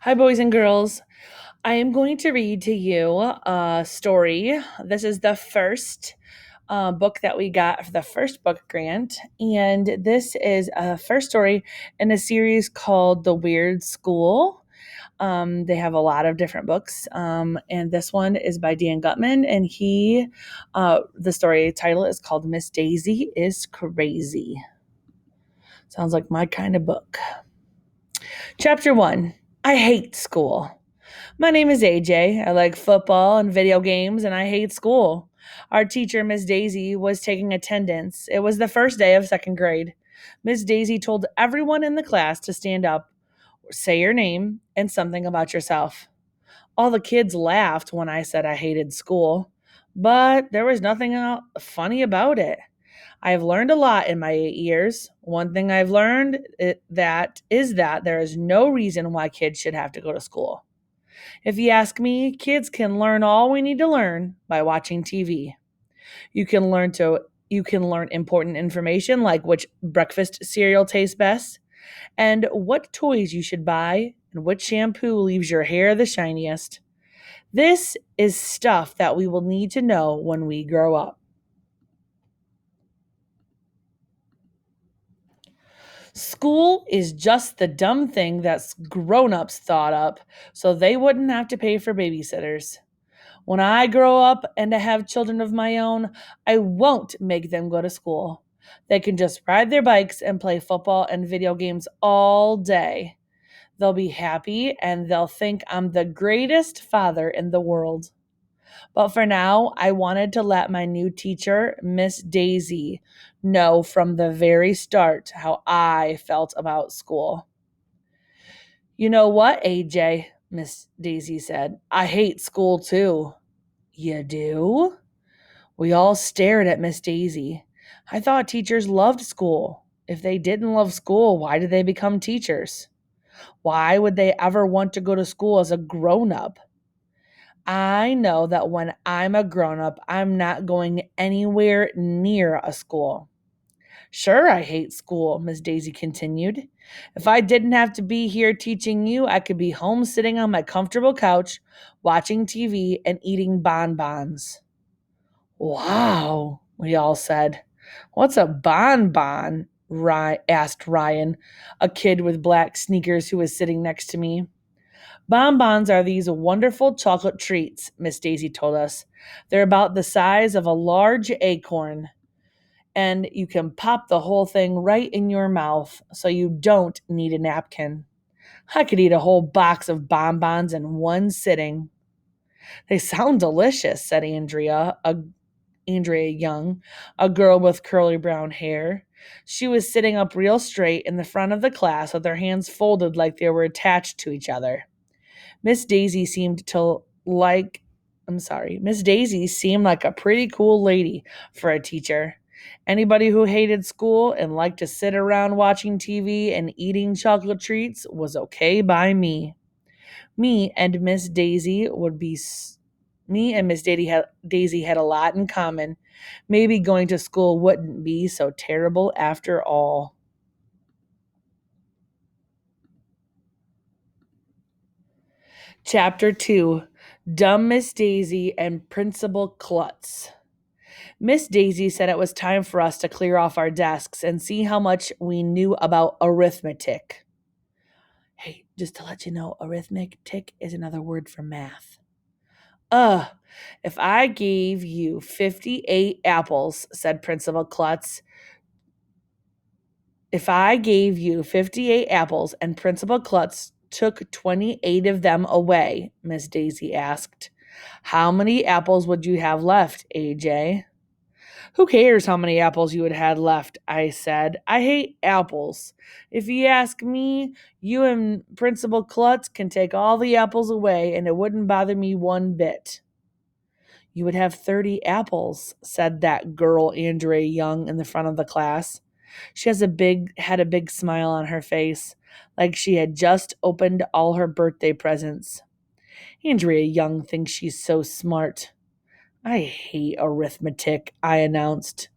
Hi, boys and girls. I am going to read to you a story. This is the first book that we got for the first book grant. And this is a first story in a series called The Weird School. They have a lot of different books. And this one is by Dan Gutman. And the story title is called Miss Daisy is Crazy. Sounds like my kind of book. Chapter 1. I hate school. My name is AJ. I like football and video games, and I hate school. Our teacher, Miss Daisy, was taking attendance. It was the first day of second grade. Miss Daisy told everyone in the class to stand up, say your name, and something about yourself. All the kids laughed when I said I hated school, but there was nothing funny about it. I've learned a lot in my 8 years. One thing I've learned that there is no reason why kids should have to go to school. If you ask me, kids can learn all we need to learn by watching TV. You can learn to you can learn important information like which breakfast cereal tastes best and what toys you should buy and which shampoo leaves your hair the shiniest. This is stuff that we will need to know when we grow up. School is just the dumb thing that grown-ups thought up so they wouldn't have to pay for babysitters. When I grow up and have children of my own, I won't make them go to school. They can just ride their bikes and play football and video games all day. They'll be happy and they'll think I'm the greatest father in the world. But for now, I wanted to let my new teacher, Miss Daisy, know from the very start how I felt about school. You know what, AJ? Miss Daisy said. I hate school too. You do? We all stared at Miss Daisy. I thought teachers loved school. If they didn't love school, why did they become teachers? Why would they ever want to go to school as a grown up? I know that when I'm a grown up, I'm not going anywhere near a school. Sure, I hate school, Miss Daisy continued. If I didn't have to be here teaching you, I could be home sitting on my comfortable couch, watching TV and eating bonbons. Wow, we all said. What's a bonbon? Asked Ryan, a kid with black sneakers who was sitting next to me. Bonbons are these wonderful chocolate treats, Miss Daisy told us. They're about the size of a large acorn, and you can pop the whole thing right in your mouth so you don't need a napkin. I could eat a whole box of bonbons in one sitting. They sound delicious, said Andrea Young, a girl with curly brown hair. She was sitting up real straight in the front of the class with her hands folded like they were attached to each other. Miss Daisy seemed to like, Miss Daisy seemed like a pretty cool lady for a teacher. Anybody who hated school and liked to sit around watching TV and eating chocolate treats was okay by me. Me and Miss Daisy would be Me and Daisy had a lot in common. Maybe going to school wouldn't be so terrible after all. Chapter 2. Dumb Miss Daisy and Principal Klutz. Miss Daisy said it was time for us to clear off our desks and see how much we knew about arithmetic. Hey, just to let you know, arithmetic is another word for math. Ugh, if I gave you 58 apples, said Principal Klutz. If I gave you 58 apples and Principal Klutz took 28 of them away, Miss Daisy asked, how many apples would you have left, AJ? Who cares how many apples you had left? I said. I hate apples. If you ask me, you and Principal Klutz can take all the apples away and it wouldn't bother me one bit. You would have 30 apples, said that girl Andrea Young in the front of the class. She had a big smile on her face, like she had just opened all her birthday presents. Andrea Young thinks she's so smart. I hate arithmetic, I announced.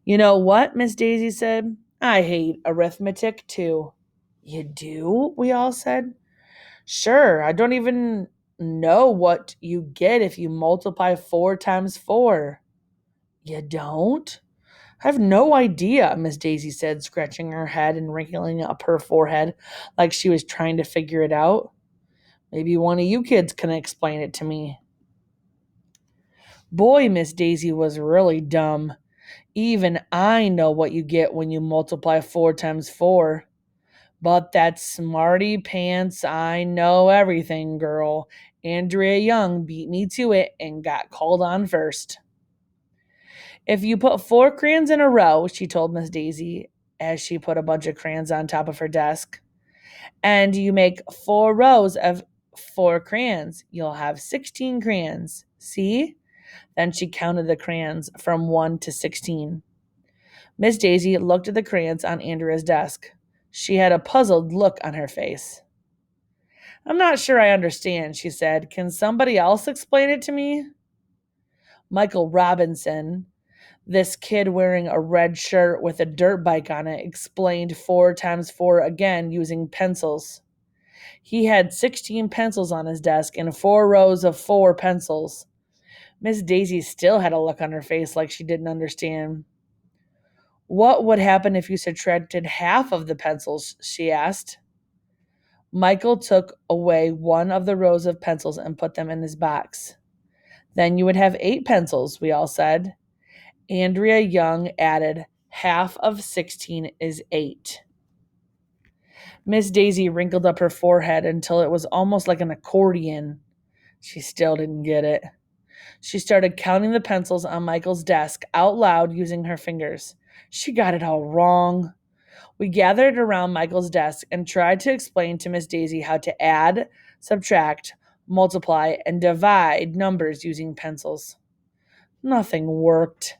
You know what? Miss Daisy said. I hate arithmetic too. You do? We all said. Sure, I don't even know what you get if you multiply 4 times 4. You don't? I have no idea, Miss Daisy said, scratching her head and wrinkling up her forehead like she was trying to figure it out. Maybe one of you kids can explain it to me. Boy, Miss Daisy was really dumb. Even I know what you get when you multiply 4 times 4. But that smarty pants, I know everything girl, Andrea Young, beat me to it and got called on first. If you put 4 crayons in a row, she told Miss Daisy as she put a bunch of crayons on top of her desk, and you make 4 rows of 4 crayons, you'll have 16 crayons. See? Then she counted the crayons from 1 to 16. Miss Daisy looked at the crayons on Andrea's desk. She had a puzzled look on her face. I'm not sure I understand, she said. Can somebody else explain it to me? Michael Robinson, this kid wearing a red shirt with a dirt bike on it, explained 4 times 4 again using pencils. He had 16 pencils on his desk and 4 rows of 4 pencils. Miss Daisy still had a look on her face like she didn't understand. What would happen if you subtracted half of the pencils? She asked. Michael took away one of the rows of pencils and put them in his box. Then you would have 8 pencils, we all said. Andrea Young added, half of 16 is 8. Miss Daisy wrinkled up her forehead until it was almost like an accordion. She still didn't get it. She started counting the pencils on Michael's desk out loud using her fingers. She got it all wrong. We gathered around Michael's desk and tried to explain to Miss Daisy how to add, subtract, multiply, and divide numbers using pencils. Nothing worked.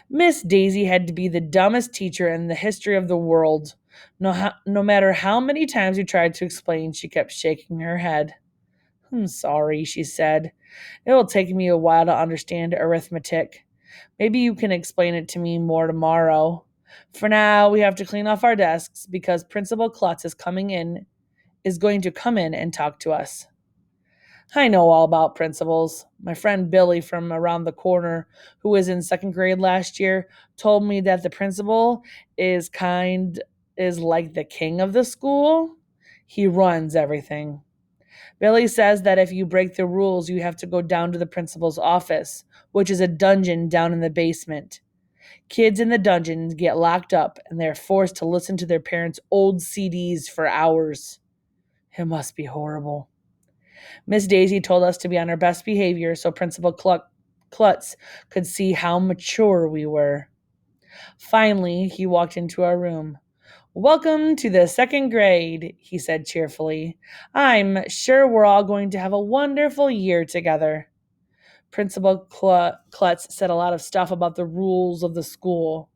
Miss Daisy had to be the dumbest teacher in the history of the world. No matter how many times we tried to explain, she kept shaking her head. I'm sorry, she said. It will take me a while to understand arithmetic. Maybe you can explain it to me more tomorrow. For now, we have to clean off our desks because Principal Klutz is going to come in and talk to us. I know all about principals. My friend Billy from around the corner, who was in second grade last year, told me that the principal is is like the king of the school. He runs everything. Billy says that if you break the rules, you have to go down to the principal's office, which is a dungeon down in the basement. Kids in the dungeons get locked up and they're forced to listen to their parents' old CDs for hours. It must be horrible. Miss Daisy told us to be on our best behavior so Principal Klutz could see how mature we were. Finally, he walked into our room. Welcome to the second grade, he said cheerfully. I'm sure we're all going to have a wonderful year together. Principal Klutz said a lot of stuff about the rules of the school.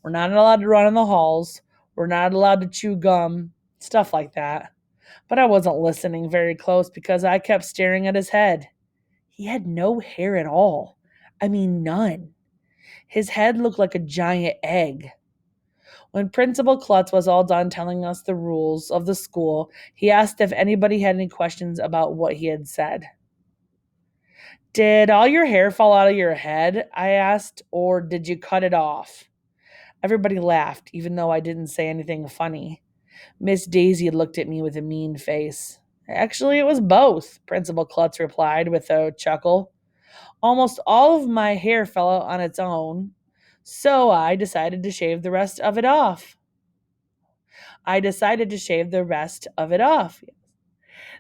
We're not allowed to run in the halls. We're not allowed to chew gum, stuff like that. But I wasn't listening very close because I kept staring at his head. He had no hair at all. I mean, none. His head looked like a giant egg. When Principal Klutz was all done telling us the rules of the school, he asked if anybody had any questions about what he had said. Did all your hair fall out of your head? I asked, or did you cut it off? Everybody laughed, even though I didn't say anything funny. Miss Daisy looked at me with a mean face. Actually, it was both, Principal Klutz replied with a chuckle. Almost all of my hair fell out on its own, so I decided to shave the rest of it off.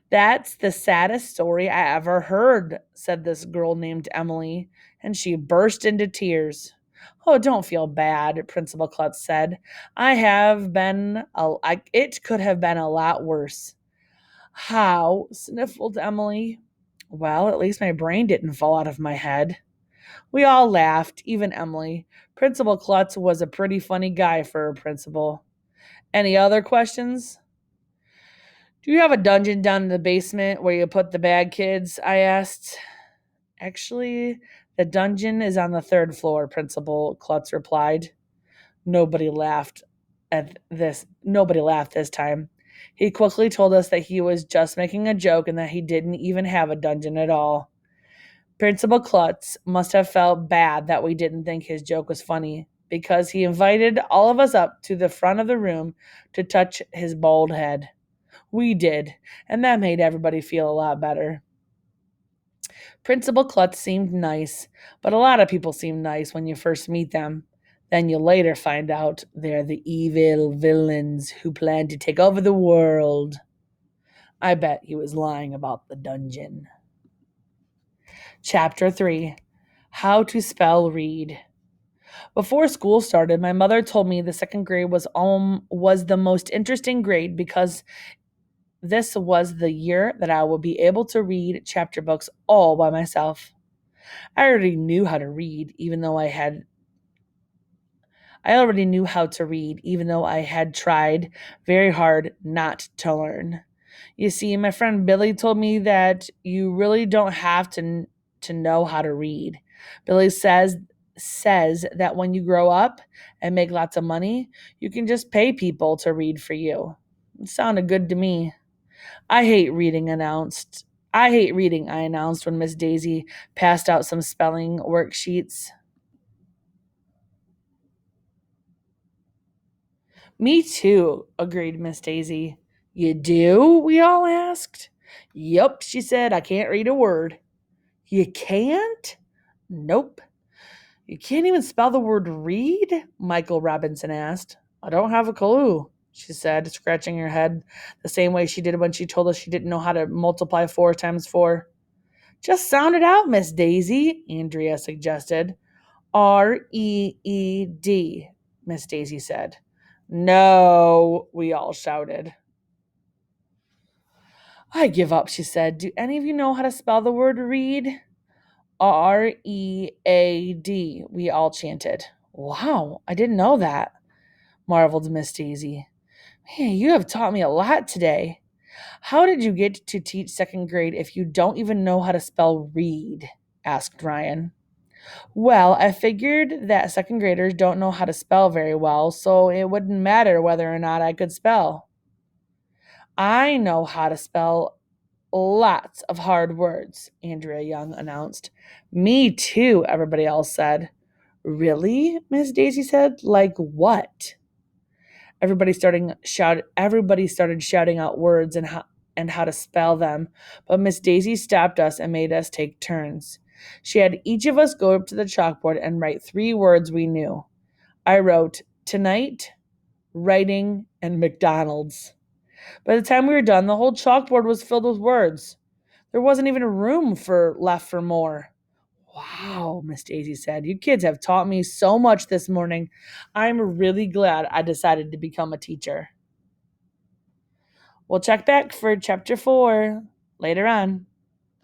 That's the saddest story I ever heard, said this girl named Emily, and she burst into tears. Oh, don't feel bad, Principal Klutz said. It could have been a lot worse. How? Sniffled Emily. Well, at least my brain didn't fall out of my head. We all laughed, even Emily. Principal Klutz was a pretty funny guy for a principal. Any other questions? Do you have a dungeon down in the basement where you put the bad kids? I asked. Actually, the dungeon is on the 3rd floor, Principal Klutz replied. Nobody laughed this time. He quickly told us that he was just making a joke and that he didn't even have a dungeon at all. Principal Klutz must have felt bad that we didn't think his joke was funny, because he invited all of us up to the front of the room to touch his bald head. We did, and that made everybody feel a lot better. Principal Klutz seemed nice, but a lot of people seem nice when you first meet them. Then you later find out they're the evil villains who plan to take over the world. I bet he was lying about the dungeon. Chapter 3: How to Spell Read. Before school started, my mother told me the second grade was the most interesting grade because this was the year that I would be able to read chapter books all by myself. I already knew how to read, even though I already knew how to read, even though I had tried very hard not to learn. You see, my friend Billy told me that you really don't have to know how to read. Billy says that when you grow up and make lots of money, you can just pay people to read for you. It sounded good to me. I hate reading announced. I hate reading, I announced when Miss Daisy passed out some spelling worksheets. Me too, agreed Miss Daisy. You do? We all asked. Yup, she said. I can't read a word. You can't? Nope. You can't even spell the word read? Michael Robinson asked. I don't have a clue, she said, scratching her head the same way she did when she told us she didn't know how to multiply 4 times 4. Just sound it out, Miss Daisy, Andrea suggested. Reed, Miss Daisy said. No, we all shouted. I give up, she said. Do any of you know how to spell the word read? Read, we all chanted. Wow, I didn't know that, marveled Miss Daisy. Man, you have taught me a lot today. How did you get to teach second grade if you don't even know how to spell read? Asked Ryan. Well, I figured that second graders don't know how to spell very well, so it wouldn't matter whether or not I could spell. I know how to spell lots of hard words, Andrea Young announced. Me too, everybody else said. Really? Miss Daisy said. Like what? Everybody started shouting out words and how to spell them, but Miss Daisy stopped us and made us take turns. She had each of us go up to the chalkboard and write 3 words we knew. I wrote tonight, writing, and McDonald's. By the time we were done, the whole chalkboard was filled with words. There wasn't even room left for more. Wow, Miss Daisy said. You kids have taught me so much this morning. I'm really glad I decided to become a teacher. We'll check back for chapter 4 later on.